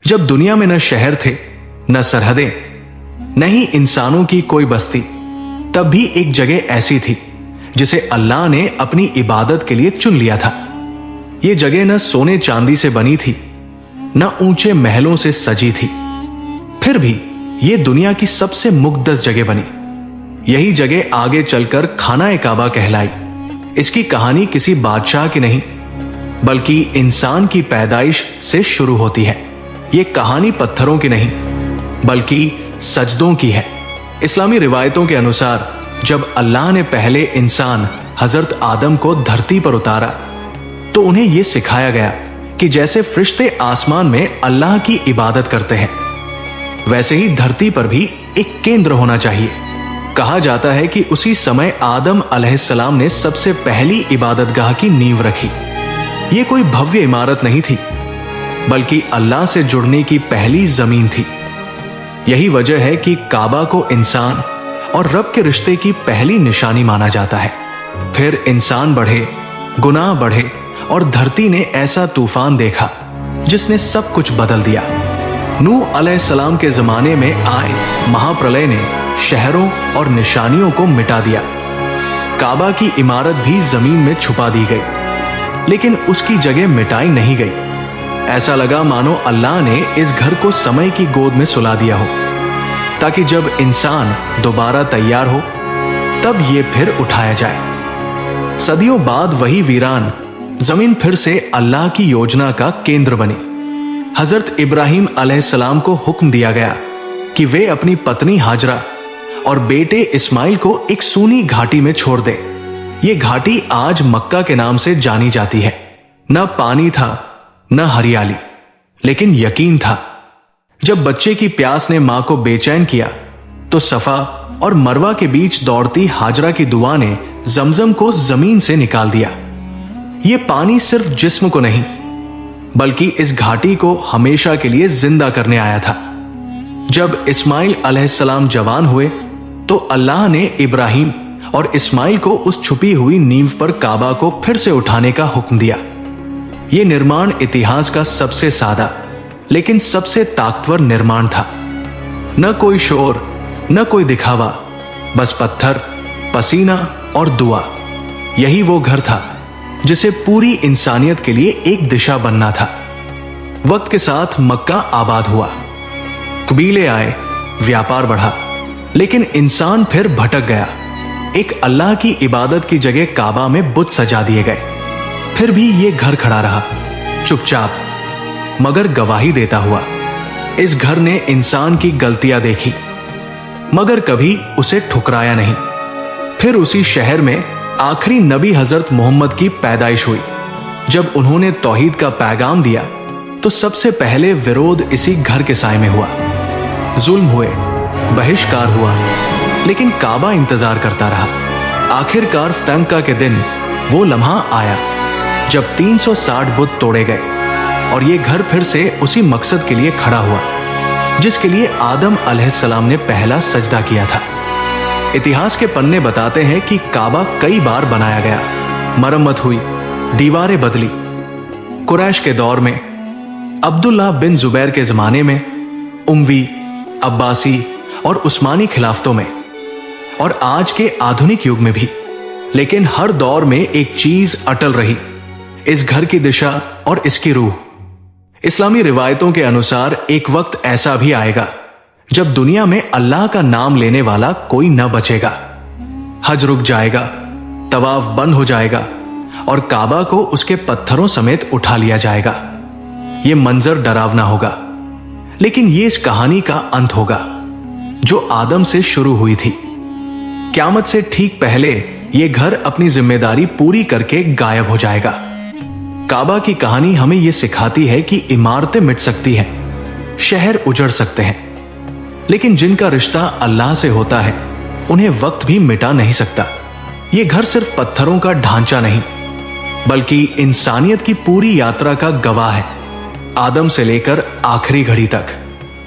जब दुनिया में न शहर थे, न सरहदें, न ही इंसानों की कोई बस्ती, तब भी एक जगह ऐसी थी जिसे अल्लाह ने अपनी इबादत के लिए चुन लिया था। ये जगह न सोने चांदी से बनी थी, न ऊंचे महलों से सजी थी, फिर भी ये दुनिया की सबसे मुक़द्दस जगह बनी। यही जगह आगे चलकर खाना ए काबा कहलाई। इसकी कहानी किसी बादशाह की नहीं, बल्कि इंसान की पैदाइश से शुरू होती है। ये कहानी पत्थरों की नहीं, बल्कि सजदों की है। इस्लामी रिवायतों के अनुसार जब अल्लाह ने पहले इंसान हजरत आदम को धरती पर उतारा, तो उन्हें यह सिखाया गया कि जैसे फरिश्ते आसमान में अल्लाह की इबादत करते हैं, वैसे ही धरती पर भी एक केंद्र होना चाहिए। कहा जाता है कि उसी समय आदम अलैहिस्सलाम ने सबसे पहली इबादतगाह की नींव रखी। ये कोई भव्य इमारत नहीं थी, बल्कि अल्लाह से जुड़ने की पहली जमीन थी। यही वजह है कि काबा को इंसान और रब के रिश्ते की पहली निशानी माना जाता है। फिर इंसान बढ़े, गुनाह बढ़े और धरती ने ऐसा तूफान देखा जिसने सब कुछ बदल दिया। नूह अलैहिस्सलाम के जमाने में आए महाप्रलय ने शहरों और निशानियों को मिटा दिया। काबा की इमारत भी जमीन में छुपा दी गई, लेकिन उसकी जगह मिटाई नहीं गई। ऐसा लगा मानो अल्लाह ने इस घर को समय की गोद में सुला दिया हो, ताकि जब इंसान दोबारा तैयार हो तब ये फिर उठाया जाए। सदियों बाद वही वीरान जमीन फिर से अल्लाह की योजना का केंद्र बनी। हजरत इब्राहिम अलैहिस्सलाम को हुक्म दिया गया कि वे अपनी पत्नी हाजरा और बेटे इस्माइल को एक सूनी घाटी में छोड़ दे। ये घाटी आज मक्का के नाम से जानी जाती है। न पानी था, न हरियाली, लेकिन यकीन था। जब बच्चे की प्यास ने मां को बेचैन किया, तो सफा और मरवा के बीच दौड़ती हाजरा की दुआ ने जमजम को जमीन से निकाल दिया। ये पानी सिर्फ जिस्म को नहीं, बल्कि इस घाटी को हमेशा के लिए जिंदा करने आया था। जब इस्माइल अलैहिस्सलाम जवान हुए, तो अल्लाह ने इब्राहिम और इस्माइल को उस छुपी हुई नींव पर काबा को फिर से उठाने का हुक्म दिया। यह निर्माण इतिहास का सबसे सादा लेकिन सबसे ताकतवर निर्माण था। न कोई शोर, न कोई दिखावा, बस पत्थर, पसीना और दुआ। यही वो घर था जिसे पूरी इंसानियत के लिए एक दिशा बनना था। वक्त के साथ मक्का आबाद हुआ, कबीले आए, व्यापार बढ़ा, लेकिन इंसान फिर भटक गया। एक अल्लाह की इबादत की जगह काबा में बुत सजा दिए गए। फिर भी ये घर खड़ा रहा, चुपचाप, मगर गवाही देता हुआ। इस घर ने इंसान की गलतियां देखी, मगर कभी उसे ठुकराया नहीं। फिर उसी शहर में आखिरी नबी हजरत मोहम्मद की पैदाइश हुई। जब उन्होंने तौहीद का पैगाम दिया, तो सबसे पहले विरोध इसी घर के साए में हुआ। जुल्म हुए, बहिष्कार हुआ, लेकिन काबा इंतजार करता रहा। आखिरकार फतंका के दिन वो लम्हा आया जब 360 बुत तोड़े गए और ये घर फिर से उसी मकसद के लिए खड़ा हुआ जिसके लिए आदम अलैहिस्सलाम ने पहला सजदा किया था। इतिहास के पन्ने बताते हैं कि काबा कई बार बनाया गया, मरम्मत हुई, दीवारें बदली। कुरैश के दौर में, अब्दुल्लाह बिन जुबैर के जमाने में, उमवी, अब्बासी और उस्मानी खिलाफतों में, और आज के आधुनिक युग में भी। लेकिन हर दौर में एक चीज अटल रही, इस घर की दिशा और इसकी रूह। इस्लामी रिवायतों के अनुसार एक वक्त ऐसा भी आएगा जब दुनिया में अल्लाह का नाम लेने वाला कोई न बचेगा। हज रुक जाएगा, तवाफ बंद हो जाएगा और काबा को उसके पत्थरों समेत उठा लिया जाएगा। यह मंजर डरावना होगा, लेकिन यह इस कहानी का अंत होगा जो आदम से शुरू हुई थी। क़यामत से ठीक पहले यह घर अपनी जिम्मेदारी पूरी करके गायब हो जाएगा। काबा की कहानी हमें यह सिखाती है कि इमारतें मिट सकती हैं, शहर उजड़ सकते हैं, लेकिन जिनका रिश्ता अल्लाह से होता है उन्हें वक्त भी मिटा नहीं सकता। यह घर सिर्फ पत्थरों का ढांचा नहीं, बल्कि इंसानियत की पूरी यात्रा का गवाह है, आदम से लेकर आखिरी घड़ी तक।